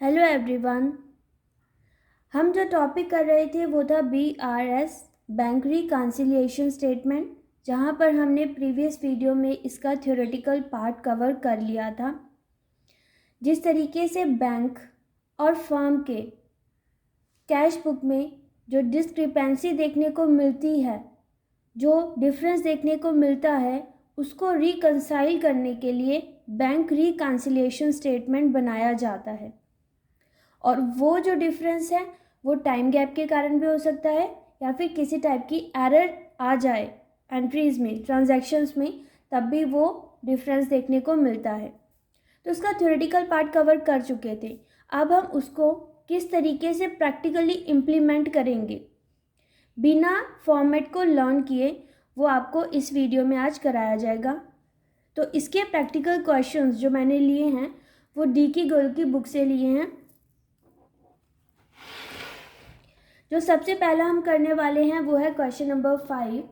Hello everyone. हम जो topic कर रहे थे वो था BRS बैंक रिकन्सिलिएशन स्टेटमेंट, जहाँ पर हमने प्रीवियस वीडियो में इसका थ्योरेटिकल पार्ट कवर कर लिया था। जिस तरीके से बैंक और फर्म के कैश बुक में जो डिस्क्रिपेंसी देखने को मिलती है, जो डिफरेंस देखने को मिलता है, उसको रिकन्साइल करने के लिए बैंक रिकन्सिलिएशन स्टेटमेंट बनाया जाता है। और वो जो डिफरेंस है वो टाइम गैप के कारण भी हो सकता है या फिर किसी टाइप की एरर आ जाए एंट्रीज में, ट्रांजैक्शंस में, तब भी वो डिफरेंस देखने को मिलता है। तो उसका थ्योरेटिकल पार्ट कवर कर चुके थे। अब हम उसको किस तरीके से प्रैक्टिकली इम्प्लीमेंट करेंगे बिना फॉर्मेट को लर्न किए, वो आपको इस वीडियो में आज कराया जाएगा। तो इसके प्रैक्टिकल क्वेश्चंस जो मैंने लिए हैं वो डी.के. गोयल की बुक से लिए हैं। जो सबसे पहला हम करने वाले हैं वो है क्वेश्चन नंबर 5।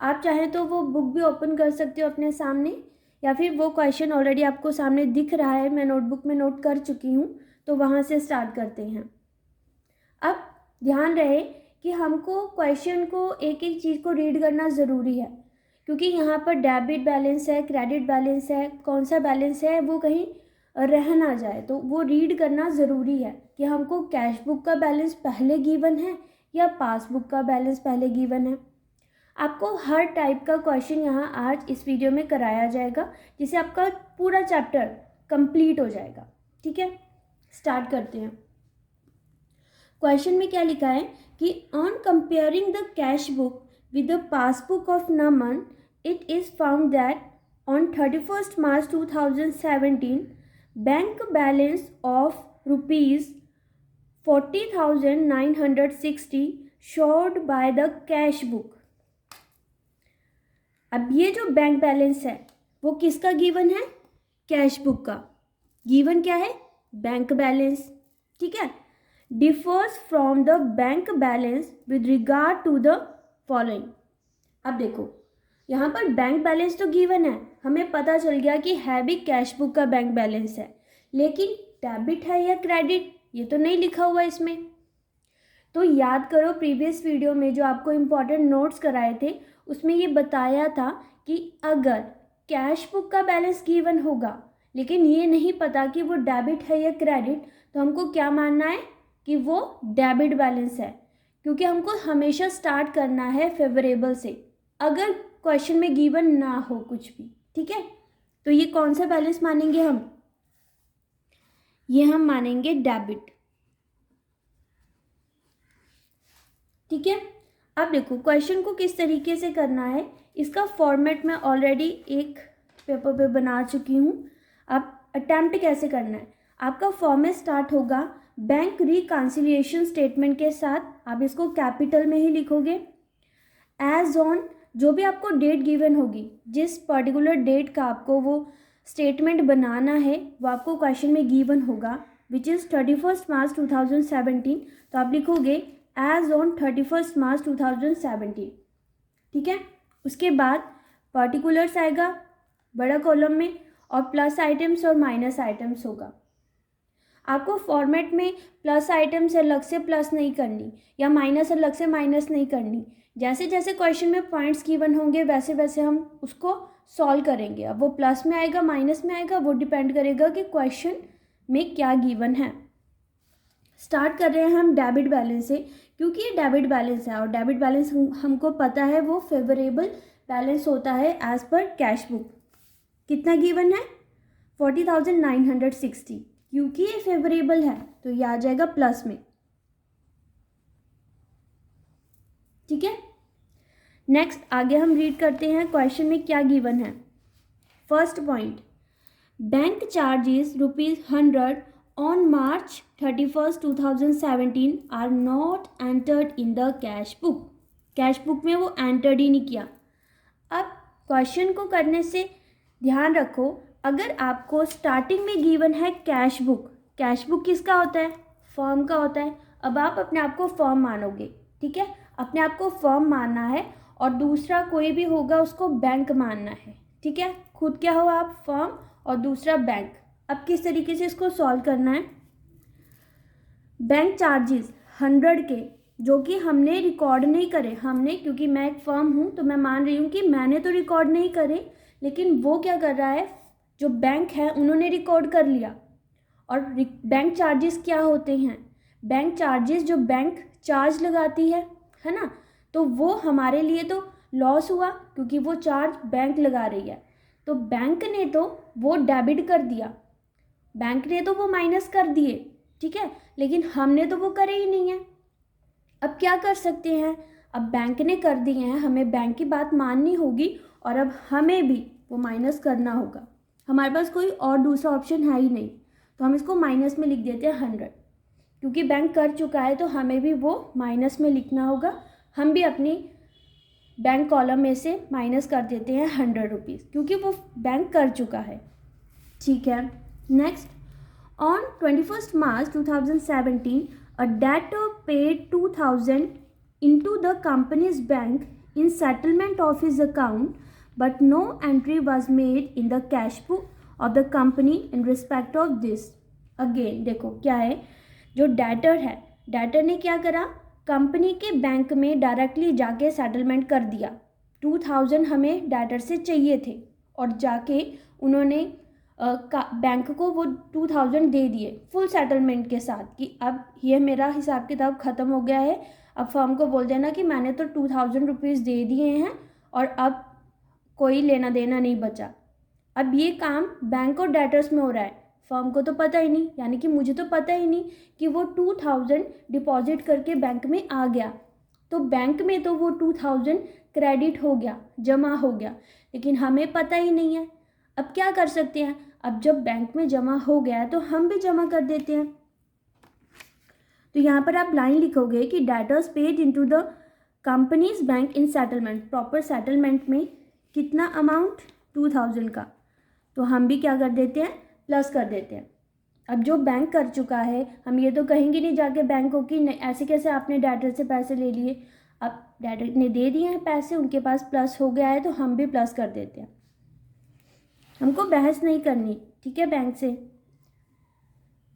आप चाहें तो वो बुक भी ओपन कर सकते हो अपने सामने, या फिर वो क्वेश्चन ऑलरेडी आपको सामने दिख रहा है, मैं नोटबुक में नोट कर चुकी हूँ, तो वहाँ से स्टार्ट करते हैं। अब ध्यान रहे कि हमको क्वेश्चन को एक एक चीज़ को रीड करना ज़रूरी है, क्योंकि यहाँ पर डेबिट बैलेंस है, क्रेडिट बैलेंस है, कौन सा बैलेंस है वो कहीं रह ना जाए, तो वो रीड करना ज़रूरी है कि हमको कैश बुक का बैलेंस पहले गिवन है या पासबुक का बैलेंस पहले गिवन है। आपको हर टाइप का क्वेश्चन यहाँ आज इस वीडियो में कराया जाएगा, जिससे आपका पूरा चैप्टर कंप्लीट हो जाएगा। ठीक है, स्टार्ट करते हैं। क्वेश्चन में क्या लिखा है कि on comparing the cash book with the passbook of Naman, it is found that on 31st March 2017 bank balance of ₹40,960 showed by the cash book. अब ये जो बैंक बैलेंस है वो किसका गिवन है? कैश बुक का। गिवन क्या है? Bank balance. ठीक है, differs from the bank balance with regard to the following. अब देखो, यहाँ पर बैंक बैलेंस तो गिवन है, हमें पता चल गया कि है भी कैश बुक का बैंक बैलेंस है, लेकिन डेबिट है या क्रेडिट ये तो नहीं लिखा हुआ इसमें। तो याद करो प्रीवियस वीडियो में जो आपको इम्पॉर्टेंट नोट्स कराए थे उसमें ये बताया था कि अगर कैश बुक का बैलेंस गिवन होगा लेकिन ये नहीं पता कि वो डेबिट है या क्रेडिट, तो हमको क्या मानना है कि वो डेबिट बैलेंस है, क्योंकि हमको हमेशा स्टार्ट करना है फेवरेबल से, अगर क्वेश्चन में गिवन ना हो कुछ भी। ठीक है, तो ये कौन सा बैलेंस मानेंगे हम? ये हम मानेंगे डेबिट। ठीक है, अब देखो क्वेश्चन को किस तरीके से करना है, इसका फॉर्मेट मैं ऑलरेडी एक पेपर पे बना चुकी हूँ। अब अटेम्प्ट कैसे करना है, आपका फॉर्मेट स्टार्ट होगा बैंक रिकन्सिलिएशन स्टेटमेंट के साथ। आप इसको कैपिटल में ही लिखोगे। एज ऑन, जो भी आपको डेट गिवन होगी, जिस पर्टिकुलर डेट का आपको वो स्टेटमेंट बनाना है वो आपको क्वेश्चन में गिवन होगा, विच इज़ 31st March 2017, तो आप लिखोगे एज ऑन 31st March 2017। ठीक है, उसके बाद पर्टिकुलर्स आएगा बड़ा कॉलम में, और प्लस आइटम्स और माइनस आइटम्स होगा। आपको फॉर्मेट में प्लस आइटम्स अलग से प्लस नहीं करनी या माइनस अलग से माइनस नहीं करनी। जैसे जैसे क्वेश्चन में पॉइंट्स गिवन होंगे वैसे वैसे हम उसको सॉल्व करेंगे। अब वो प्लस में आएगा माइनस में आएगा, वो डिपेंड करेगा कि क्वेश्चन में क्या गिवन है। स्टार्ट कर रहे हैं हम डेबिट बैलेंस से, क्योंकि ये डेबिट बैलेंस है और डेबिट बैलेंस हमको पता है वो फेवरेबल बैलेंस होता है एज पर कैश बुक। कितना गिवन है? 40,960। क्योंकि ये फेवरेबल है तो ये आ जाएगा प्लस में। ठीक है, नेक्स्ट आगे हम रीड करते हैं क्वेश्चन में क्या गिवन है। First point, bank charges ₹100 on March 31st 2017 are not entered in the cash book. Cash book में वो एंटर्ड ही नहीं किया। अब क्वेश्चन को करने से ध्यान रखो, अगर आपको स्टार्टिंग में गिवन है कैश बुक, कैश बुक किसका होता है? फर्म का होता है। अब आप अपने आप को फर्म मानोगे। ठीक है, अपने आप को फर्म मानना है, और दूसरा कोई भी होगा उसको बैंक मानना है। ठीक है, खुद क्या हो आप? फर्म, और दूसरा बैंक। अब किस तरीके से इसको सॉल्व करना है, बैंक चार्जेस 100 के जो कि हमने रिकॉर्ड नहीं करे, हमने, क्योंकि मैं एक फर्म हूँ तो मैं मान रही हूँ कि मैंने तो रिकॉर्ड नहीं करे, लेकिन वो क्या कर रहा है, जो बैंक है उन्होंने रिकॉर्ड कर लिया। और बैंक चार्जेस क्या होते हैं, बैंक चार्जेस जो बैंक चार्ज लगाती है ना, तो वो हमारे लिए तो लॉस हुआ क्योंकि वो चार्ज बैंक लगा रही है, तो बैंक ने तो वो डेबिट कर दिया, बैंक ने तो वो माइनस कर दिए, ठीक है, लेकिन हमने तो वो करे ही नहीं है। अब क्या कर सकते हैं, अब बैंक ने कर दिए हैं, हमें बैंक की बात माननी होगी और अब हमें भी वो माइनस करना होगा। हमारे पास कोई और दूसरा ऑप्शन है ही नहीं, तो हम इसको माइनस में लिख देते हैं 100, क्योंकि बैंक कर चुका है तो हमें भी वो माइनस में लिखना होगा। हम भी अपनी बैंक कॉलम में से माइनस कर देते हैं 100 रुपीज़, क्योंकि वो बैंक कर चुका है, ठीक है। Next, on 21 March 2017 a debtor paid 2000 into the company's bank in settlement of his account, but no entry was made in the cash book of the company in respect of this. Again देखो क्या है, जो debtor है, debtor ने क्या करा, company के bank में डायरेक्टली जाके सेटलमेंट कर दिया। 2000 हमें डेटर से चाहिए थे और जाके उन्होंने बैंक को वो 2000 दे दिए फुल सेटलमेंट के साथ कि अब ये मेरा हिसाब किताब ख़त्म हो गया है, अब फर्म को बोल देना कि मैंने तो 2000 रुपीज़ दे दिए हैं और अब कोई लेना देना नहीं बचा। अब ये काम बैंक और डेटर्स में हो रहा है, फर्म को तो पता ही नहीं, यानी कि मुझे तो पता ही नहीं कि वो 2000 डिपॉजिट करके बैंक में आ गया, तो बैंक में तो वो 2000 क्रेडिट हो गया, जमा हो गया, लेकिन हमें पता ही नहीं है। अब क्या कर सकते हैं, अब जब बैंक में जमा हो गया है तो हम भी जमा कर देते हैं। तो यहाँ पर आप लाइन लिखोगे कि debtors paid into the companies bank in settlement, proper settlement में कितना अमाउंट 2000 का, तो हम भी क्या कर देते हैं, प्लस कर देते हैं। अब जो बैंक कर चुका है, हम ये तो कहेंगे नहीं जाके बैंक को कि ऐसे कैसे आपने डेटर से पैसे ले लिए, अब डेटर ने दे दिए हैं पैसे, उनके पास प्लस हो गया है तो हम भी प्लस कर देते हैं, हमको बहस नहीं करनी, ठीक है, बैंक से।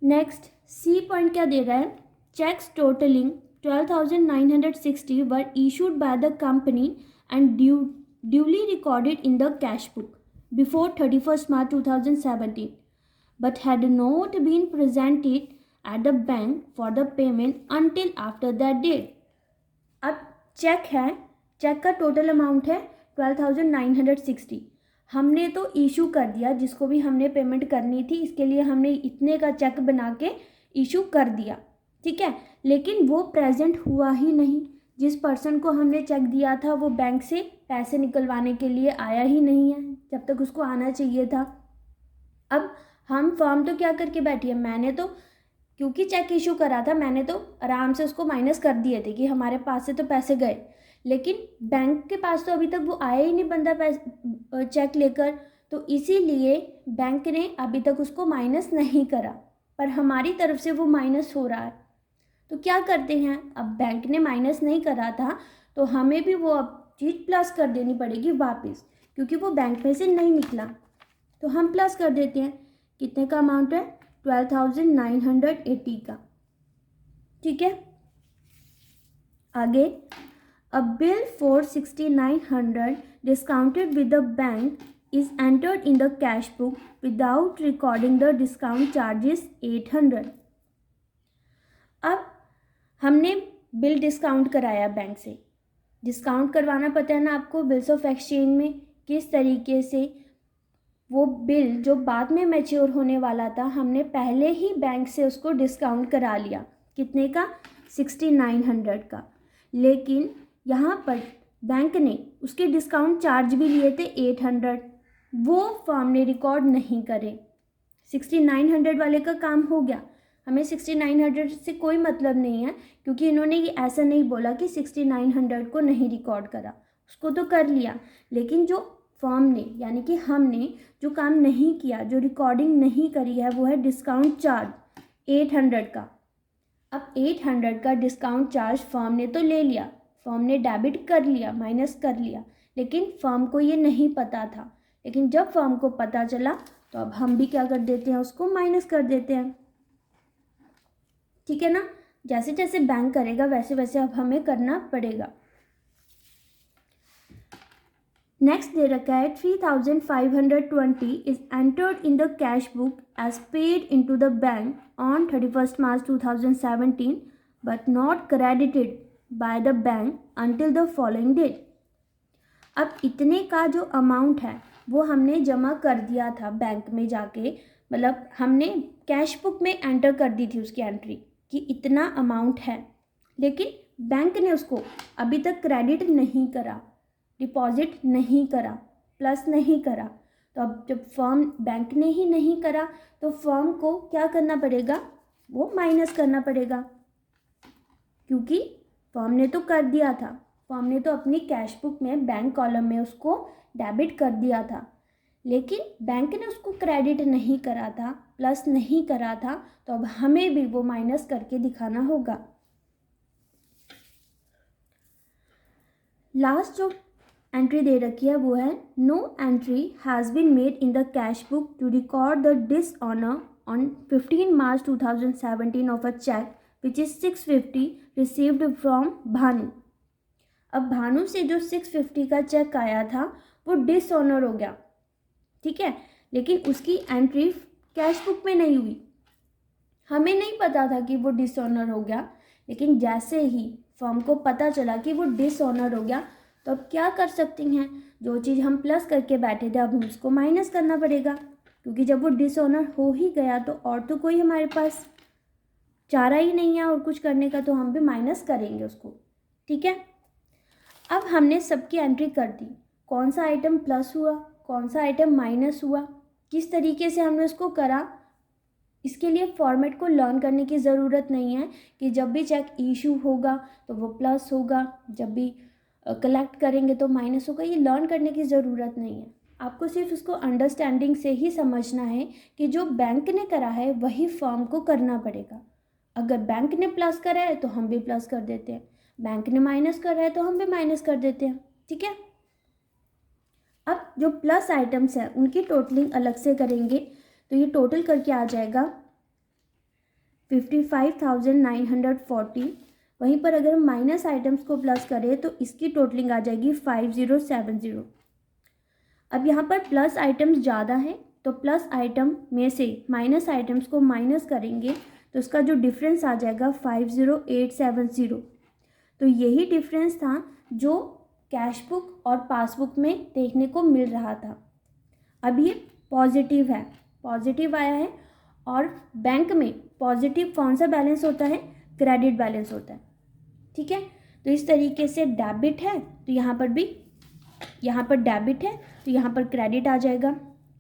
नेक्स्ट, सी पॉइंट क्या दे रहा है, cheques totalling 12,960 were issued by the company and duly recorded in the cash book before 31 March 2017 but had not been presented at the bank for the payment until after that date. अब check है, check का total amount है 12,960, हमने तो issue कर दिया, जिसको भी हमने पेमेंट करनी थी इसके लिए हमने इतने का चेक बना के इशू कर दिया, ठीक है, लेकिन वो प्रेजेंट हुआ ही नहीं, जिस पर्सन को हमने चेक दिया था वो बैंक से पैसे निकलवाने के लिए आया ही नहीं है जब तक उसको आना चाहिए था। अब हम फर्म तो क्या करके बैठी है, मैंने तो क्योंकि चेक इशू करा था, मैंने तो आराम से उसको माइनस कर दिए थे कि हमारे पास से तो पैसे गए, लेकिन बैंक के पास तो अभी तक वो आया ही नहीं बंदा पैसे चेक लेकर, तो इसीलिए बैंक ने अभी तक उसको माइनस नहीं करा, पर हमारी तरफ से वो माइनस हो रहा है। तो क्या करते हैं, अब बैंक ने माइनस नहीं करा था तो हमें भी वो अब चीज़ प्लस कर देनी पड़ेगी वापस, क्योंकि वो बैंक में से नहीं निकला, तो हम प्लस कर देते हैं। कितने का अमाउंट है, 12,980 का, ठीक है। आगे, a bill for 6,900 discounted with the bank is entered in the cash book without recording the discount charges 800. अब हमने बिल डिस्काउंट कराया बैंक से, डिस्काउंट करवाना पता है ना आपको, बिल्स ऑफ एक्सचेंज में किस तरीके से वो बिल जो बाद में मैच्योर होने वाला था, हमने पहले ही बैंक से उसको डिस्काउंट करा लिया, कितने का, 6,900 का, लेकिन यहाँ पर बैंक ने उसके डिस्काउंट चार्ज भी लिए थे 800, वो फर्म ने रिकॉर्ड नहीं करे, 6,900 वाले का काम हो गया, हमें 6,900 से कोई मतलब नहीं है, क्योंकि इन्होंने ये ऐसा नहीं बोला कि 6,900 को नहीं रिकॉर्ड करा, उसको तो कर लिया, लेकिन जो फर्म ने यानी कि हमने जो काम नहीं किया, जो रिकॉर्डिंग नहीं करी है, वो है डिस्काउंट चार्ज 800 का। अब 800 का डिस्काउंट चार्ज फर्म ने तो ले लिया, फर्म ने डेबिट कर लिया, माइनस कर लिया, लेकिन फर्म को ये नहीं पता था, लेकिन जब फर्म को पता चला तो अब हम भी क्या कर देते हैं, उसको माइनस कर देते हैं, ठीक है ना। जैसे जैसे बैंक करेगा वैसे वैसे अब हमें करना पड़ेगा। नेक्स्ट दे रखा है 3520 is entered in the cash book as paid into the bank on 31 March 2017 but not credited by the bank until the following date. अब इतने का जो अमाउंट है वो हमने जमा कर दिया था बैंक में जाके, मतलब हमने कैश बुक में एंटर कर दी थी उसकी एंट्री कि इतना अमाउंट है, लेकिन बैंक ने उसको अभी तक क्रेडिट नहीं करा, डिपॉजिट नहीं करा, प्लस नहीं करा। तो अब जब फर्म बैंक ने ही नहीं करा तो फर्म को क्या करना पड़ेगा, वो माइनस करना पड़ेगा, क्योंकि फर्म ने तो कर दिया था, फर्म ने तो अपनी कैश बुक में बैंक कॉलम में उसको डेबिट कर दिया था, लेकिन बैंक ने उसको क्रेडिट नहीं करा था, प्लस नहीं करा था, तो अब हमें भी वो माइनस करके दिखाना होगा। लास्ट जो एंट्री दे रखी है वो है no entry has been made in the cash book to record the dishonour on 15 March 2017 of a cheque which is 650 received from Bhanu. अब भानु से जो 650 का चेक आया था वो डिसऑनर हो गया, ठीक है, लेकिन उसकी एंट्री कैश बुक में नहीं हुई। हमें नहीं पता था कि वो डिसऑनर हो गया, लेकिन जैसे ही फर्म को पता चला कि वो डिसऑनर हो गया तो अब क्या कर सकती हैं, जो चीज़ हम प्लस करके बैठे थे अब हम उसको माइनस करना पड़ेगा, क्योंकि जब वो डिसऑनर हो ही गया तो और तो कोई हमारे पास चारा ही नहीं है और कुछ करने का, तो हम भी माइनस करेंगे उसको, ठीक है। अब हमने सबकी एंट्री कर दी, कौन सा आइटम प्लस हुआ, कौन सा आइटम माइनस हुआ, किस तरीके से हमने उसको करा। इसके लिए फॉर्मेट को लर्न करने की ज़रूरत नहीं है कि जब भी चेक इशू होगा तो वो प्लस होगा, जब भी कलेक्ट करेंगे तो माइनस होगा, ये लर्न करने की ज़रूरत नहीं है। आपको सिर्फ उसको अंडरस्टैंडिंग से ही समझना है कि जो बैंक ने करा है वही फर्म को करना पड़ेगा। अगर बैंक ने प्लस करा है तो हम भी प्लस कर देते हैं, बैंक ने माइनस करा है तो हम भी माइनस कर देते हैं, ठीक है। अब जो प्लस आइटम्स हैं उनकी टोटलिंग अलग से करेंगे, तो ये टोटल करके आ जाएगा 55,940। वहीं पर अगर हम माइनस आइटम्स को प्लस करें तो इसकी टोटलिंग आ जाएगी 5070। अब यहाँ पर प्लस आइटम्स ज़्यादा है तो प्लस आइटम में से माइनस आइटम्स को माइनस करेंगे तो उसका जो डिफरेंस आ जाएगा 50870। तो यही डिफरेंस था जो कैश बुक और पासबुक में देखने को मिल रहा था। अब ये पॉजिटिव है, पॉजिटिव आया है, और बैंक में पॉजिटिव कौन सा बैलेंस होता है, क्रेडिट बैलेंस होता है, ठीक है। तो इस तरीके से डेबिट है तो यहाँ पर भी, यहाँ पर डेबिट है तो यहाँ पर क्रेडिट आ जाएगा,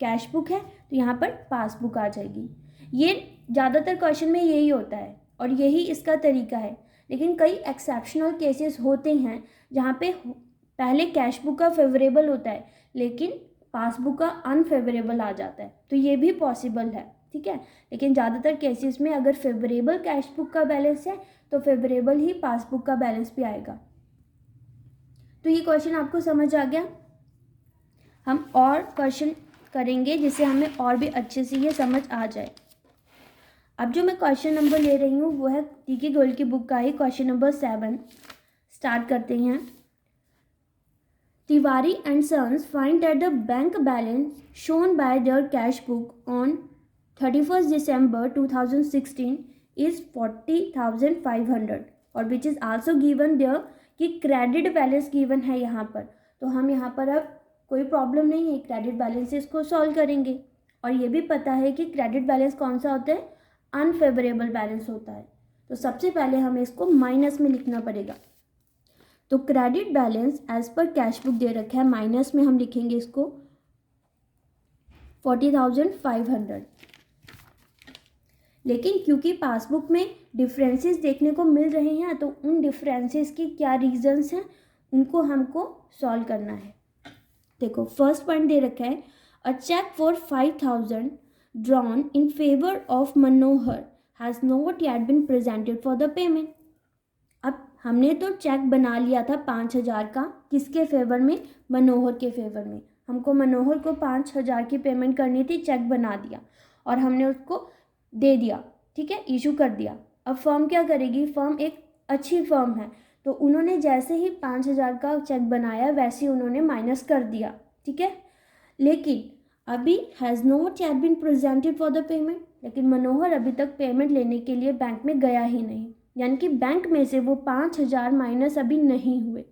कैश बुक है तो यहाँ पर पासबुक आ जाएगी। ये ज़्यादातर क्वेश्चन में यही होता है और यही इसका तरीका है, लेकिन कई एक्सेप्शनल केसेस होते हैं जहाँ पे पहले कैश बुक का फेवरेबल होता है लेकिन पासबुक का अनफेवरेबल आ जाता है, तो ये भी पॉसिबल है, ठीक है। लेकिन ज़्यादातर केसेस में अगर फेवरेबल कैश बुक का बैलेंस है तो फेवरेबल ही पासबुक का बैलेंस भी आएगा। तो ये क्वेश्चन आपको समझ आ गया। हम और क्वेश्चन करेंगे जिससे हमें और भी अच्छे से ये समझ आ जाए। अब जो मैं क्वेश्चन नंबर ले रही हूँ वो है टीके गोयल की बुक का ही क्वेश्चन नंबर 7। स्टार्ट करते हैं। Tiwari and sons find that the bank balance shown by their cash book on 31 December 2016 is 40,500 और which is also given there कि क्रेडिट बैलेंस गिवन है यहाँ पर। तो हम यहाँ पर अब कोई प्रॉब्लम नहीं है, क्रेडिट बैलेंस से इसको सॉल्व करेंगे। और ये भी पता है कि क्रेडिट बैलेंस कौन सा होता है, अनफेवरेबल बैलेंस होता है। तो सबसे पहले हमें इसको माइनस में लिखना पड़ेगा। तो credit balance as per cash book दे रखा है, माइनस में हम लिखेंगे इसको 40,500। लेकिन क्योंकि पासबुक में डिफरेंसेस देखने को मिल रहे हैं तो उन डिफरेंसेस की क्या रीजंस हैं उनको हमको सॉल्व करना है। देखो फर्स्ट पॉइंट दे रखा है, अ check for 5,000 drawn in favor of Manohar has not yet been presented for the payment। अब हमने तो चेक बना लिया था 5,000 का, किसके फेवर में, मनोहर के फेवर में। हमको मनोहर को 5,000 की पेमेंट करनी थी, चेक बना दिया और हमने उसको दे दिया, ठीक है, इशू कर दिया। अब फर्म क्या करेगी, फर्म एक अच्छी फर्म है तो उन्होंने जैसे ही 5,000 का चेक बनाया वैसे ही उन्होंने माइनस कर दिया, ठीक है। लेकिन अभी has not yet been presented for the payment, लेकिन मनोहर अभी तक पेमेंट लेने के लिए बैंक में गया ही नहीं, यानी कि बैंक में से वो 5,000 माइनस अभी नहीं हुए।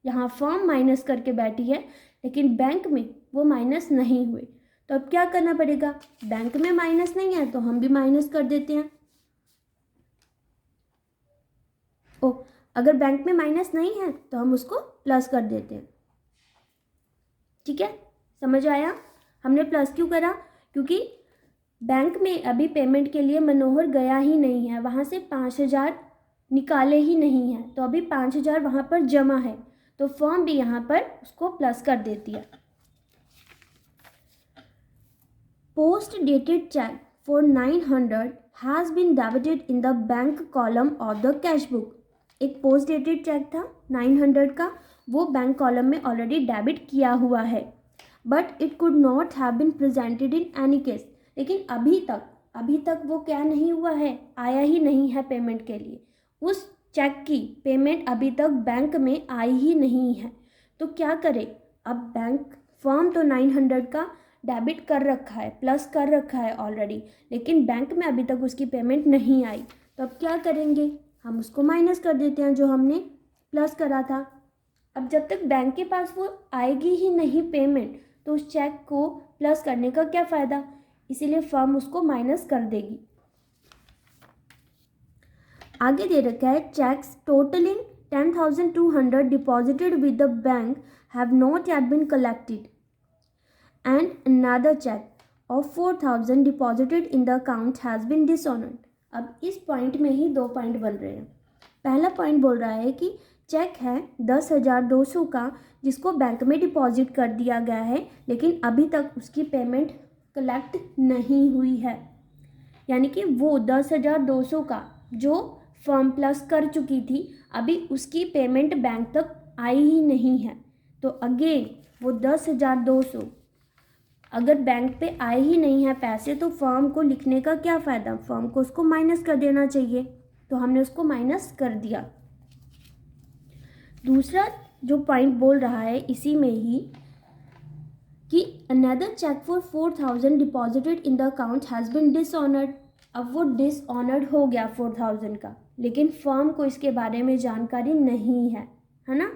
यहाँ फर्म माइनस करके बैठी है लेकिन बैंक में वो माइनस नहीं हुए। तो अब क्या करना पड़ेगा, बैंक में माइनस नहीं है तो हम भी माइनस कर देते हैं। अगर बैंक में माइनस नहीं है तो हम उसको प्लस कर देते हैं, ठीक है। समझ आया, हमने प्लस क्यों करा, क्योंकि बैंक में अभी पेमेंट के लिए मनोहर गया ही नहीं है, वहाँ से 5,000 निकाले ही नहीं है, तो अभी 5,000 वहाँ पर जमा है, तो फर्म भी यहाँ पर उसको प्लस कर देती है। Post dated cheque for 900 has been debited in the bank column of the cash book. एक पोस्ट डेटेड चेक था 900 का, वो बैंक कॉलम में ऑलरेडी डेबिट किया हुआ है, but it could not have been presented in any case. लेकिन अभी तक वो क्या नहीं हुआ है, आया ही नहीं है पेमेंट के लिए। उस चेक की पेमेंट अभी तक बैंक में आई ही नहीं है, तो क्या करे, अब बैंक फर्म तो 900 का डेबिट कर रखा है, प्लस कर रखा है ऑलरेडी, लेकिन बैंक में अभी तक उसकी पेमेंट नहीं आई, तो अब क्या करेंगे, हम उसको माइनस कर देते हैं जो हमने प्लस करा था। अब जब तक बैंक के पास वो आएगी ही नहीं पेमेंट, तो उस चेक को प्लस करने का क्या फ़ायदा, इसीलिए फर्म उसको माइनस कर देगी। आगे दे रखा है cheques totalling 10,200 deposited with the bank have not yet been collected and another cheque of 4,000 deposited in the account has been dishonoured. अब इस पॉइंट में ही दो पॉइंट बन रहे हैं। पहला पॉइंट बोल रहा है कि चेक है 10,200 का जिसको बैंक में डिपॉजिट कर दिया गया है, लेकिन अभी तक उसकी पेमेंट कलेक्ट नहीं हुई है, यानी कि वो 10,200 का जो फर्म प्लस कर चुकी थी अभी उसकी पेमेंट बैंक तक आई ही नहीं है। तो अगेन वो 10,200 अगर बैंक पे आए ही नहीं है पैसे, तो फर्म को लिखने का क्या फ़ायदा, फर्म को उसको माइनस कर देना चाहिए, तो हमने उसको माइनस कर दिया। दूसरा जो पॉइंट बोल रहा है इसी में ही कि another cheque for 4,000 deposited in the account has been dishonoured. अब वो डिसऑनर्ड हो गया 4,000 का, लेकिन फर्म को इसके बारे में जानकारी नहीं है ना।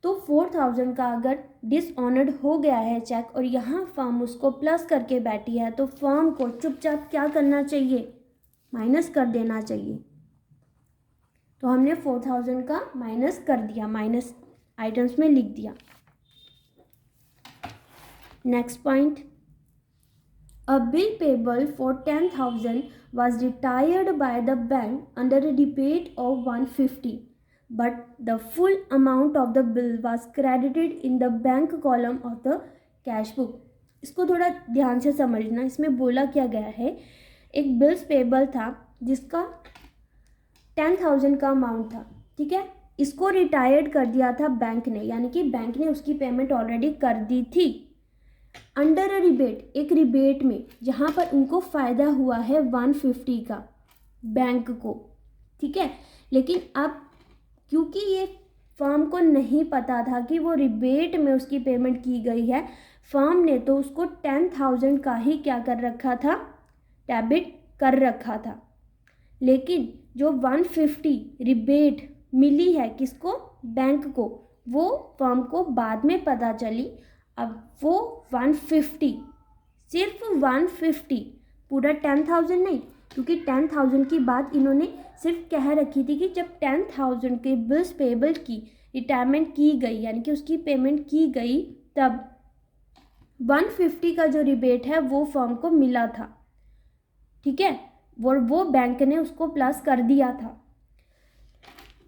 तो 4,000 का अगर डिसऑनर्ड हो गया है चेक और यहाँ फर्म उसको प्लस करके बैठी है, तो फर्म को चुपचाप क्या करना चाहिए, माइनस कर देना चाहिए। तो हमने 4,000 का माइनस कर दिया, माइनस आइटम्स में लिख दिया। Next point, a bill payable for 10,000 was retired by the bank under a rebate of 150, but the full amount of the bill was credited in the bank column of the cash book। इसको थोड़ा ध्यान से समझना, इसमें बोला क्या गया है, एक बिल्स पेबल था जिसका 10,000 का अमाउंट था, ठीक है, इसको रिटायर्ड कर दिया था बैंक ने, यानी कि बैंक ने उसकी पेमेंट ऑलरेडी कर दी थी अंडर अ रिबेट, एक रिबेट में जहाँ पर उनको फ़ायदा हुआ है 150 का बैंक को, ठीक है। लेकिन अब क्योंकि ये फर्म को नहीं पता था कि वो रिबेट में उसकी पेमेंट की गई है, फर्म ने तो उसको 10,000 का ही क्या कर रखा था, डेबिट कर रखा था। लेकिन जो 150 रिबेट मिली है किसको, बैंक को, वो फर्म को बाद में पता चली। अब वो 150, सिर्फ 150, पूरा 10,000 नहीं, क्योंकि 10,000 की बात इन्होंने सिर्फ कह रखी थी कि जब 10,000 के बिल्स पेबल की रिटायरमेंट की गई, यानी कि उसकी पेमेंट की गई, तब 150 का जो रिबेट है वो फर्म को मिला था, ठीक है, वो बैंक ने उसको प्लस कर दिया था।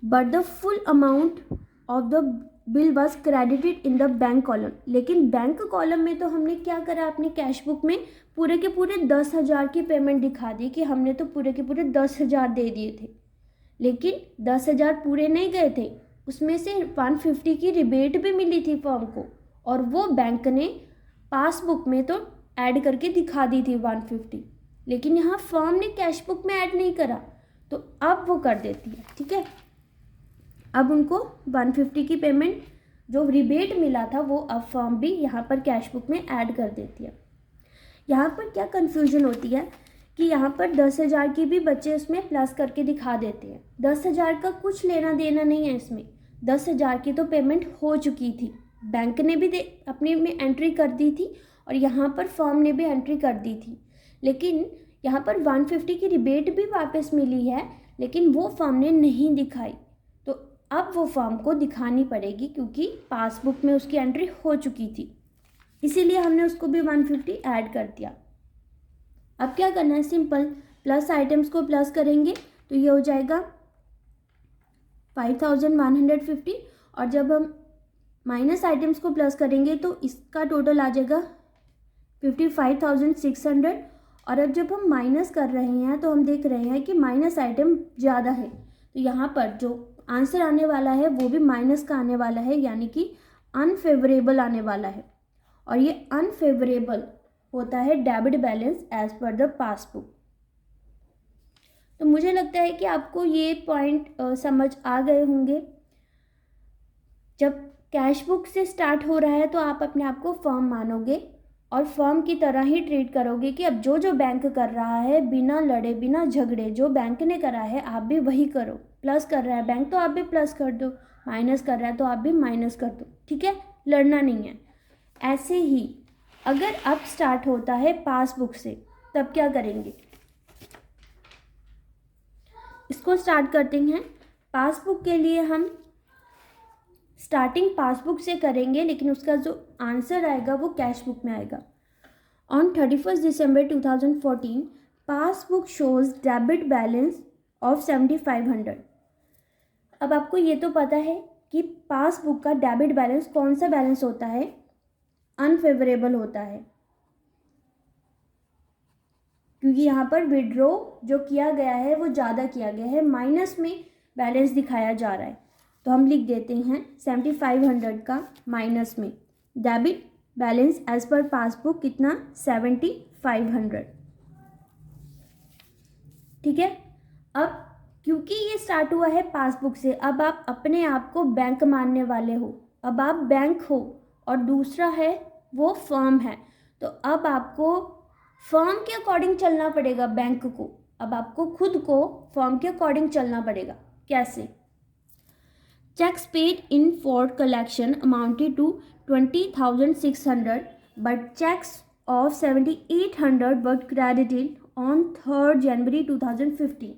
But the full amount of the bill was credited in the bank column, लेकिन बैंक कॉलम में तो हमने क्या करा, अपनी कैश बुक में पूरे के पूरे 10,000 की पेमेंट दिखा दी कि हमने तो पूरे के पूरे 10,000 दे दिए थे, लेकिन 10,000 पूरे नहीं गए थे, उसमें से 150 की रिबेट भी मिली थी फर्म को, और वो बैंक ने पासबुक में तो ऐड करके दिखा दी थी 150, लेकिन यहाँ फर्म ने कैश बुक में ऐड नहीं करा, तो अब वो कर देती है, ठीक है। अब उनको 150 की पेमेंट जो रिबेट मिला था वो अब फर्म भी यहाँ पर कैश बुक में ऐड कर देती है। यहाँ पर क्या कन्फ्यूजन होती है कि यहाँ पर 10,000 की भी बच्चे उसमें प्लस करके दिखा देते हैं। 10,000 का कुछ लेना देना नहीं है इसमें। 10,000 की तो पेमेंट हो चुकी थी, बैंक ने भी अपने में एंट्री कर दी थी और यहाँ पर फर्म ने भी एंट्री कर दी थी। लेकिन यहाँ पर 150 की रिबेट भी वापस मिली है, लेकिन वो फर्म ने नहीं दिखाई। तो अब वो फर्म को दिखानी पड़ेगी क्योंकि पासबुक में उसकी एंट्री हो चुकी थी, इसीलिए हमने उसको भी 150 ऐड कर दिया। अब क्या करना है, सिंपल प्लस आइटम्स को प्लस करेंगे तो ये हो जाएगा 5,150 और जब हम माइनस आइटम्स को प्लस करेंगे तो इसका टोटल आ जाएगा 55,600। और अब जब हम माइनस कर रहे हैं तो हम देख रहे हैं कि माइनस आइटम ज़्यादा है, तो यहाँ पर जो आंसर आने वाला है वो भी माइनस का आने वाला है, यानी कि अनफेवरेबल आने वाला है। और ये अनफेवरेबल होता है debit balance as per the passbook. तो मुझे लगता है कि आपको ये पॉइंट समझ आ गए होंगे। जब कैश बुक से स्टार्ट हो रहा है तो आप अपने आप को फर्म मानोगे और फर्म की तरह ही ट्रीट करोगे कि अब जो जो बैंक कर रहा है बिना लड़े बिना झगड़े, जो बैंक ने करा है आप भी वही करो। प्लस कर रहा है बैंक तो आप भी प्लस कर दो, माइनस कर रहा है तो आप भी माइनस कर दो, ठीक है, लड़ना नहीं है। ऐसे ही अगर अब स्टार्ट होता है पासबुक से तब क्या करेंगे, इसको स्टार्ट करते हैं। पासबुक के लिए हम स्टार्टिंग पासबुक से करेंगे, लेकिन उसका जो आंसर आएगा वो कैश बुक में आएगा। On 31 December 2014 passbook shows debit balance of 7,500। अब आपको ये तो पता है कि पासबुक का डेबिट बैलेंस कौन सा बैलेंस होता है, अनफेवरेबल होता है, क्योंकि यहाँ पर विड्रॉ जो किया गया है वो ज़्यादा किया गया है, माइनस में बैलेंस दिखाया जा रहा है। तो हम लिख देते हैं 7,500 का माइनस में debit balance as per passbook कितना, 7,500, ठीक है। अब क्योंकि ये स्टार्ट हुआ है पासबुक से, अब आप अपने आप को बैंक मानने वाले हो। अब आप बैंक हो और दूसरा है वो फर्म है, तो अब आपको फर्म के अकॉर्डिंग चलना पड़ेगा बैंक को। अब आपको खुद को फर्म के अकॉर्डिंग चलना पड़ेगा। कैसे, checks paid in for collection amounted to 20,600 but checks of 7,800 were credited on 3rd January 2015।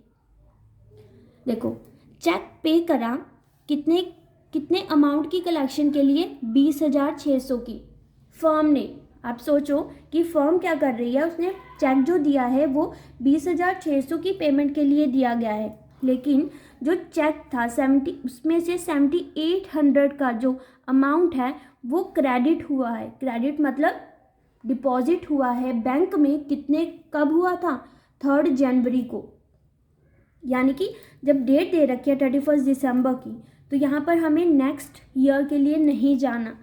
देखो, चेक पे करा कितने अमाउंट की कलेक्शन के लिए, 20,600 की फर्म ने। आप सोचो कि फर्म क्या कर रही है, उसने चेक जो दिया है वो 20,600 की पेमेंट के लिए दिया गया है, लेकिन जो चेक था 70 उसमें से 7,800 का जो अमाउंट है वो क्रेडिट हुआ है। क्रेडिट मतलब डिपॉजिट हुआ है बैंक में। कितने, कब हुआ था, 3rd जनवरी को, यानी कि जब डेट दे रखी है 31 दिसंबर की, तो यहाँ पर हमें नेक्स्ट ईयर के लिए नहीं जाना,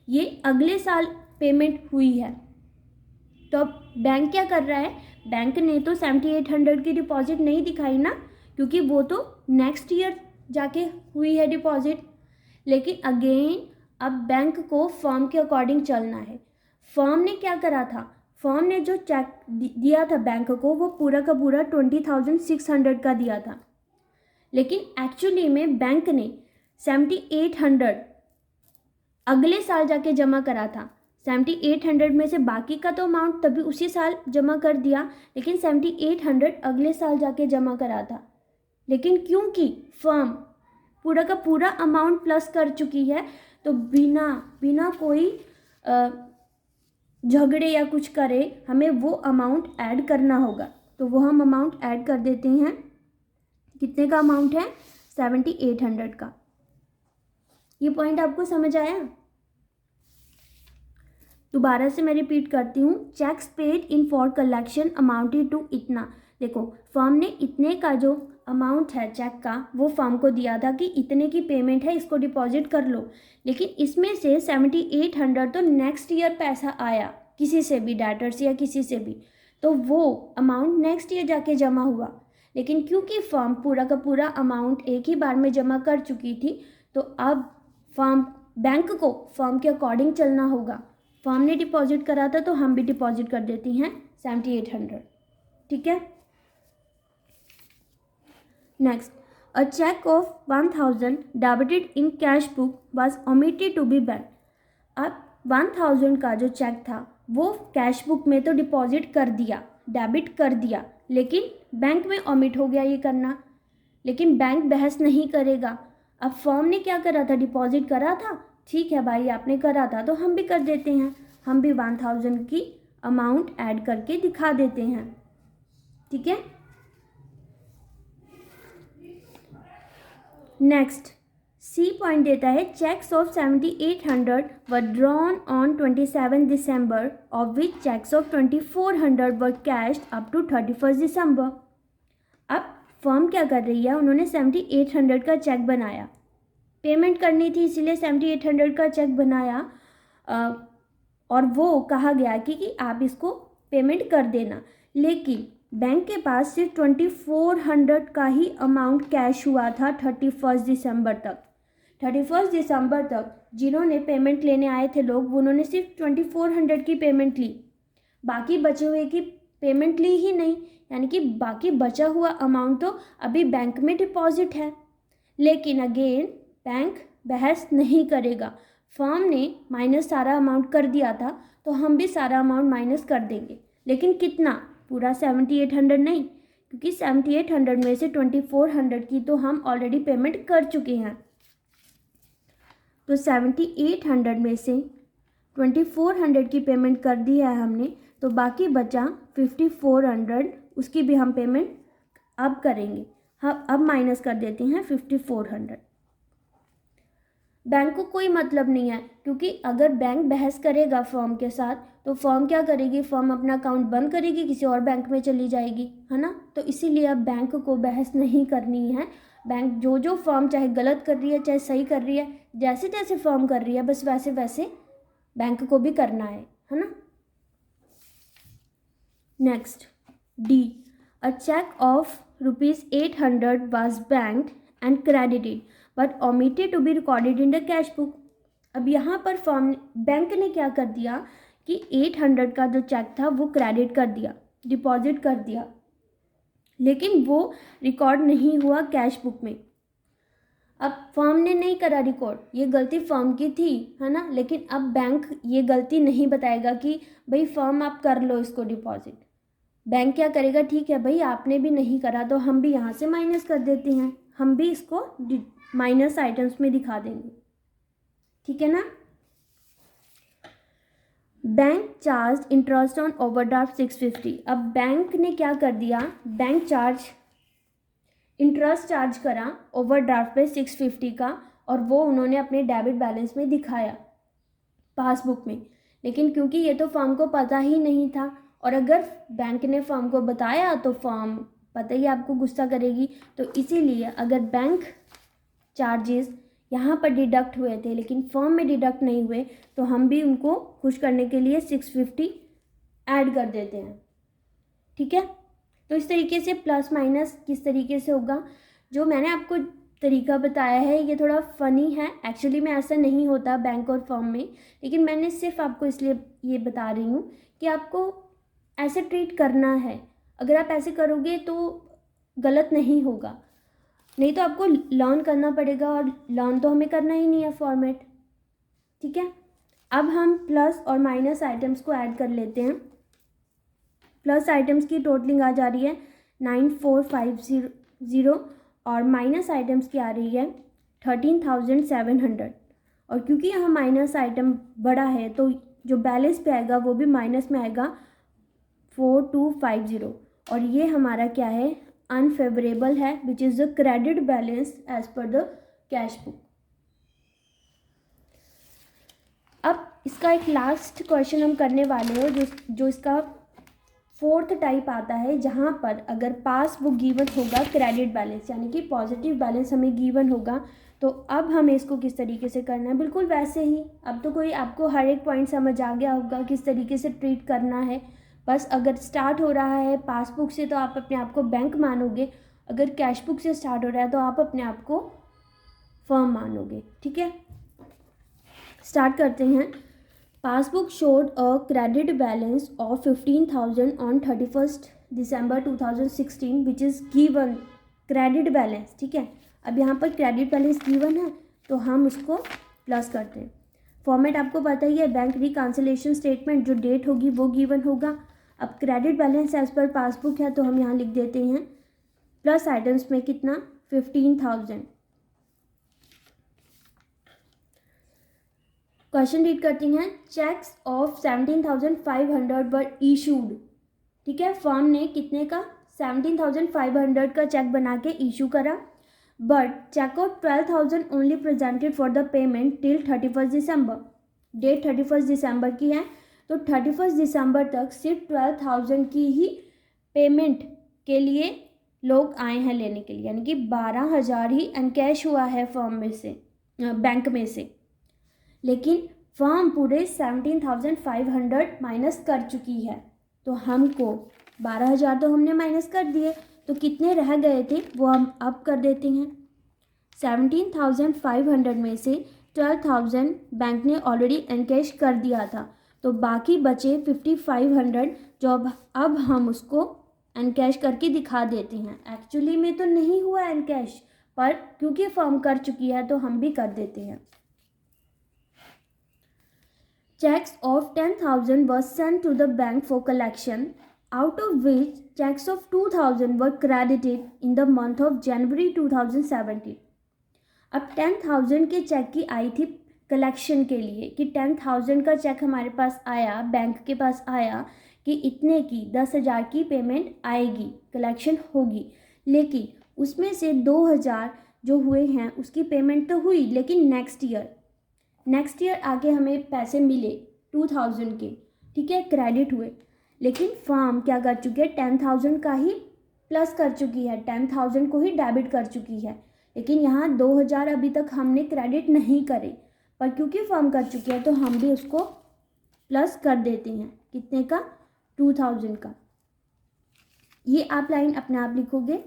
ये अगले साल पेमेंट हुई है। तो अब बैंक क्या कर रहा है, बैंक ने तो 7,800 की डिपॉजिट नहीं दिखाई ना, क्योंकि वो तो नेक्स्ट ईयर जाके हुई है डिपॉजिट। लेकिन अगेन अब बैंक को फर्म के अकॉर्डिंग चलना है। फर्म ने क्या करा था, फर्म ने जो चेक दिया था बैंक को वो पूरा का पूरा 20,600 का दिया था, लेकिन एक्चुअली में बैंक ने 7,800 अगले साल जाके जमा करा था। 7,800 में से बाकी का तो अमाउंट तभी उसी साल जमा कर दिया, लेकिन 7,800 अगले साल जाके जमा करा था। लेकिन क्योंकि फर्म पूरा का पूरा अमाउंट प्लस कर चुकी है, तो बिना कोई झगड़े या कुछ करे हमें वो अमाउंट ऐड करना होगा। तो वो हम अमाउंट ऐड कर देते हैं। कितने का अमाउंट है, 7,800 का। ये पॉइंट आपको समझ आया? दोबारा से मैं रिपीट करती हूँ। Cheques paid in for collection amounted to इतना। देखो, फर्म ने इतने का जो अमाउंट है चेक का वो फर्म को दिया था कि इतने की पेमेंट है, इसको डिपॉजिट कर लो, लेकिन इसमें से 7,800 तो नेक्स्ट ईयर पैसा आया किसी से भी, डेटर से या किसी से भी, तो वो अमाउंट नेक्स्ट ईयर जाके जमा हुआ। लेकिन क्योंकि फर्म पूरा का पूरा अमाउंट एक ही बार में जमा कर चुकी थी, तो अब बैंक को फर्म के अकॉर्डिंग चलना होगा। फर्म ने डिपॉजिट करा था तो हम भी डिपॉजिट कर देती हैं 7800। ठीक है। Next, a cheque of 1000 debited in cash book was omitted to be bank. अब 1000 का जो चेक था वो कैश बुक में तो डिपॉजिट कर दिया, डेबिट कर दिया, लेकिन बैंक में ओमिट हो गया ये करना। लेकिन बैंक बहस नहीं करेगा। अब फर्म ने क्या करा था, डिपॉजिट करा था, ठीक है भाई आपने करा था तो हम भी कर देते हैं, हम भी 1000 की अमाउंट ऐड करके दिखा देते हैं। ठीक है। नेक्स्ट, सी पॉइंट देता है cheques of 7800 were drawn on 27 December of which cheques of 2400 were cashed up to 31 December. अब फर्म क्या कर रही है, उन्होंने 7800 का चेक बनाया, पेमेंट करनी थी इसीलिए 7800 का चेक बनाया, और वो कहा गया कि आप इसको पेमेंट कर देना। लेकिन बैंक के पास सिर्फ 2400 का ही अमाउंट कैश हुआ था 31 दिसंबर तक। 31 दिसंबर तक जिन्होंने पेमेंट लेने आए थे लोग, उन्होंने सिर्फ 2400 की पेमेंट ली, बाकी बचे हुए की पेमेंट ली ही नहीं, यानी कि बाकी बचा हुआ अमाउंट तो अभी बैंक में डिपॉजिट है। लेकिन अगेन बैंक बहस नहीं करेगा। फर्म ने माइनस सारा अमाउंट कर दिया था तो हम भी सारा अमाउंट माइनस कर देंगे, लेकिन कितना, पूरा 7800 नहीं, क्योंकि 7800 में से 2400 की तो हम ऑलरेडी पेमेंट कर चुके हैं। तो 7800 में से 2400 की पेमेंट कर दी है हमने, तो बाकी बचा 5400, उसकी भी हम पेमेंट अब करेंगे। हम अब माइनस कर देते हैं 5400। बैंक को कोई मतलब नहीं है, क्योंकि अगर बैंक बहस करेगा फर्म के साथ तो फर्म क्या करेगी, फर्म अपना अकाउंट बंद करेगी, किसी और बैंक में चली जाएगी, है ना। तो इसीलिए अब बैंक को बहस नहीं करनी है। बैंक जो फर्म चाहे गलत कर रही है चाहे सही कर रही है, जैसे जैसे फर्म कर रही है बस वैसे वैसे बैंक को भी करना है ना। Next, D, a cheque of ₹800 was banked and credited but omitted to be recorded in the cash book. अब यहाँ पर बैंक ने क्या कर दिया कि 800 का जो चेक था वो क्रेडिट कर दिया, डिपॉजिट कर दिया, लेकिन वो रिकॉर्ड नहीं हुआ कैश बुक में। अब फर्म ने नहीं करा रिकॉर्ड, ये गलती फर्म की थी, है ना। लेकिन अब बैंक ये गलती नहीं बताएगा कि भाई फर्म आप कर लो इसको डिपॉजिट। बैंक क्या करेगा, ठीक है भाई आपने भी नहीं करा तो हम भी यहाँ से माइनस कर देते हैं, हम भी इसको माइनस आइटम्स में दिखा देंगे। ठीक है ना। Bank charge interest on overdraft 650। अब बैंक ने क्या कर दिया, बैंक इंटरेस्ट चार्ज करा ओवरड्राफ्ट पे 650 का, और वो उन्होंने अपने डेबिट बैलेंस में दिखाया पासबुक में। लेकिन क्योंकि ये तो फर्म को पता ही नहीं था, और अगर बैंक ने फर्म को बताया तो फर्म पता ही आपको गुस्सा करेगी, तो इसीलिए अगर बैंक चार्जेस यहाँ पर डिडक्ट हुए थे लेकिन फर्म में डिडक्ट नहीं हुए तो हम भी उनको खुश करने के लिए 650 ऐड कर देते हैं। ठीक है। तो इस तरीके से प्लस माइनस किस तरीके से होगा, जो मैंने आपको तरीका बताया है ये थोड़ा फ़नी है, एक्चुअली में ऐसा नहीं होता बैंक और फर्म में, लेकिन मैंने सिर्फ आपको इसलिए ये बता रही हूँ कि आपको ऐसे ट्रीट करना है। अगर आप ऐसे करोगे तो गलत नहीं होगा, नहीं तो आपको लर्न करना पड़ेगा, और लर्न तो हमें करना ही नहीं है फॉर्मेट। ठीक है। अब हम प्लस और माइनस आइटम्स को ऐड कर लेते हैं। प्लस आइटम्स की टोटलिंग आ जा रही है 9450 और माइनस आइटम्स की आ रही है 13,700। और क्योंकि यहाँ माइनस आइटम बड़ा है तो जो बैलेंस पे आएगा वो भी माइनस में आएगा 4250, और ये हमारा क्या है, अनफेवरेबल है, which is the credit balance as per the cash book. अब इसका एक लास्ट क्वेश्चन हम करने वाले हैं जो इसका 4th टाइप आता है, जहाँ पर अगर पासबुक गिवन होगा क्रेडिट बैलेंस यानी कि पॉजिटिव बैलेंस हमें गिवन होगा, तो अब हमें इसको किस तरीके से करना है, बिल्कुल वैसे ही। अब तो कोई आपको हर एक पॉइंट समझ आ गया होगा किस तरीके से ट्रीट करना है, बस अगर स्टार्ट हो रहा है पासबुक से तो आप अपने आप को बैंक मानोगे, अगर कैश बुक से स्टार्ट हो रहा है तो आप अपने आप को फर्म मानोगे। ठीक है, स्टार्ट करते हैं। Passbook showed a credit balance of 15,000 on 31st December 2016 which is given credit balance. ठीक है, अब यहाँ पर क्रेडिट बैलेंस गिवन है तो हम उसको प्लस करते हैं। फॉर्मेट आपको पता ही है, बैंक रिकैंसिलेशन स्टेटमेंट, जो डेट होगी वो गिवन होगा। अब credit balance as per passbook है तो हम यहाँ लिख देते हैं प्लस आइटम्स में कितना 15,000। क्वेश्चन रीड करती हैं। Cheques of 17,500 were issued. ठीक है, फर्म ने कितने का 17,500 का चेक बना के इशू करा, but cheque out 12,000 only presented for the payment till 31st December। Date 31st December की है तो 31st December तक सिर्फ 12,000 की ही पेमेंट के लिए लोग आए हैं लेने के लिए, यानी कि 12,000 ही एनकैश हुआ है फर्म में से, बैंक में से। लेकिन फर्म पूरे 17,500 माइनस कर चुकी है, तो हमको 12,000 तो हमने माइनस कर दिए, तो कितने रह गए थे वो हम अब कर देते हैं। 17,500 में से 12,000 बैंक ने ऑलरेडी एनकैश कर दिया था, तो बाकी बचे 5,500 जो अब हम उसको एनकैश करके दिखा देते हैं। एक्चुअली में तो नहीं हुआ एनकैश, पर क्योंकि फर्म कर चुकी है तो हम भी कर देते हैं। Checks of 10,000 were sent to the bank for collection, out of which checks of 2,000 were credited in the month of January 2017। अब 10,000 के चेक की आई थी कलेक्शन के लिए कि 10,000 का चेक हमारे पास आया, बैंक के पास आया कि इतने की 10,000 की पेमेंट आएगी, कलेक्शन होगी, लेकिन उसमें से 2,000 जो हुए हैं उसकी पेमेंट तो हुई, लेकिन नेक्स्ट ईयर आके हमें पैसे मिले 2,000 के। ठीक है, क्रेडिट हुए, लेकिन फर्म क्या कर चुकी है 10,000 का ही प्लस कर चुकी है, 10,000 को ही डेबिट कर चुकी है, लेकिन यहाँ 2,000 अभी तक हमने क्रेडिट नहीं करे, पर क्योंकि फर्म कर चुकी है तो हम भी उसको प्लस कर देते हैं। कितने का 2,000 का। ये आप लाइन अपने आप लिखोगे।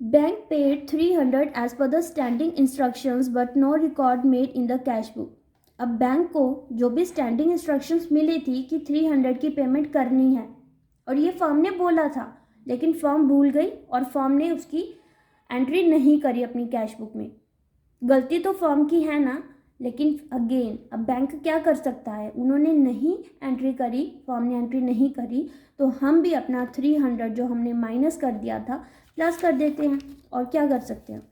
Bank paid 300 as per the standing instructions but no record made in the cash book. अब बैंक को जो भी स्टैंडिंग इंस्ट्रक्शंस मिली थी कि 300 की पेमेंट करनी है, और ये फर्म ने बोला था, लेकिन फर्म भूल गई और फर्म ने उसकी एंट्री नहीं करी अपनी कैश बुक में। गलती तो फर्म की है ना, लेकिन अगेन अब बैंक क्या कर सकता है, उन्होंने नहीं एंट्री करी, फर्म ने एंट्री नहीं करी, तो हम भी अपना 300 जो हमने माइनस कर दिया था प्लस कर देते हैं। और क्या कर सकते हैं,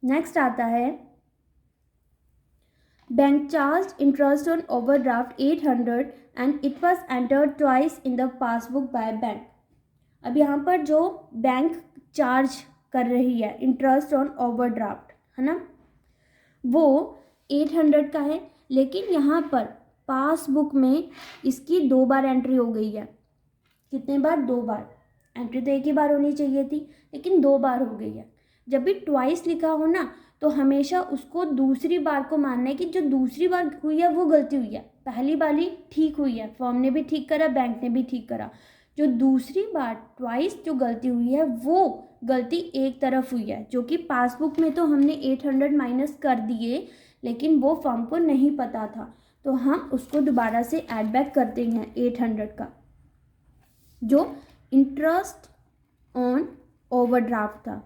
नेक्स्ट आता है bank charge interest on overdraft 800 and it was entered twice in the passbook by bank. अब यहाँ पर जो बैंक चार्ज कर रही है इंटरेस्ट ऑन ओवरड्राफ्ट है ना, वो 800 का है, लेकिन यहाँ पर पासबुक में इसकी 2 बार एंट्री हो गई है। कितने बार? 2 बार। एंट्री तो एक ही बार होनी चाहिए थी, लेकिन 2 बार हो गई है। जब भी ट्वाइस लिखा हो ना, तो हमेशा उसको दूसरी बार को मानना है कि जो दूसरी बार हुई है वो गलती हुई है, पहली वाली ठीक हुई है, फर्म ने भी ठीक करा, बैंक ने भी ठीक करा। जो दूसरी बार ट्वाइस जो गलती हुई है वो गलती एक तरफ हुई है, जो कि पासबुक में तो हमने 800 माइनस कर दिए, लेकिन वो फर्म को नहीं पता था, तो हम उसको दोबारा से ऐड बैक करते हैं 800 का, जो इंटरेस्ट ऑन ओवरड्राफ्ट था।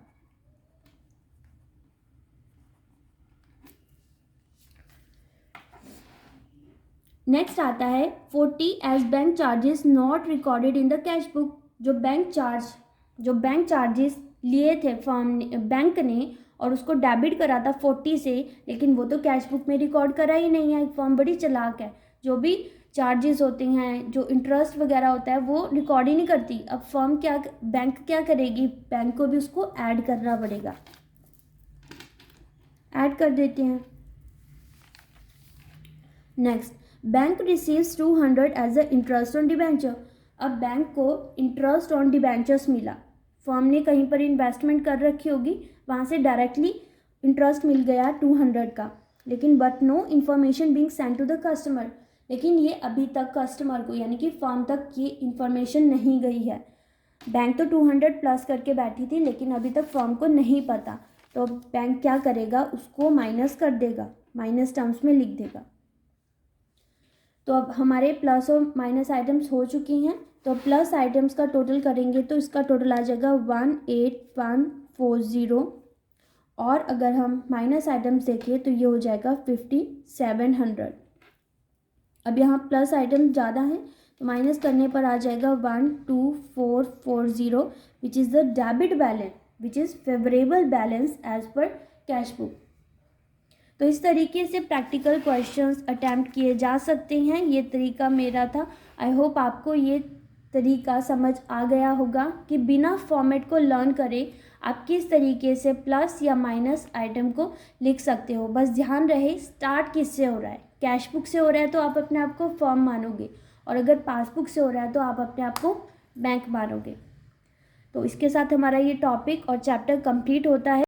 नेक्स्ट आता है 40 as bank charges not recorded in the cash book. जो बैंक चार्जेस लिए थे फर्म ने, बैंक ने, और उसको डेबिट करा था 40 से, लेकिन वो तो कैश बुक में रिकॉर्ड करा ही नहीं है। फर्म बड़ी चालाक है, जो भी चार्जेस होते हैं, जो इंटरेस्ट वगैरह होता है, वो रिकॉर्ड ही नहीं करती। अब बैंक क्या करेगी, बैंक को भी उसको ऐड करना पड़ेगा। ऐड कर देते हैं। Next, bank receives 200 as a interest on debenture. अब बैंक को इंटरेस्ट ऑन डिबेंचर्स मिला फर्म ने कहीं पर इन्वेस्टमेंट कर रखी होगी, वहाँ से डायरेक्टली इंटरेस्ट मिल गया 200 का, लेकिन but no information being send to the customer, लेकिन ये अभी तक कस्टमर को यानी कि फर्म तक ये इन्फॉर्मेशन नहीं गई है। बैंक तो 200 प्लस करके बैठी थी, लेकिन अभी तक फर्म को नहीं पता, तो बैंक क्या करेगा, उसको माइनस कर देगा, माइनस टर्म्स में लिख देगा। तो अब हमारे प्लस और माइनस आइटम्स हो चुकी हैं, तो प्लस आइटम्स का टोटल करेंगे तो इसका टोटल आ जाएगा 18140, और अगर हम माइनस आइटम्स देखें तो ये हो जाएगा 5700। अब यहाँ प्लस आइटम ज़्यादा हैं तो माइनस करने पर आ जाएगा 12440, which is the debit balance which is favourable balance as per cash book. तो इस तरीके से प्रैक्टिकल क्वेश्चंस अटैम्प्ट किए जा सकते हैं। ये तरीका मेरा था। आई होप आपको ये तरीका समझ आ गया होगा कि बिना फॉर्मेट को लर्न करे आप किस तरीके से प्लस या माइनस आइटम को लिख सकते हो। बस ध्यान रहे स्टार्ट किससे हो रहा है, कैश बुक से हो रहा है तो आप अपने आप को फर्म मानोगे, और अगर पासबुक से हो रहा है तो आप अपने आप को बैंक मानोगे। तो इसके साथ हमारा ये टॉपिक और चैप्टर कंप्लीट होता है।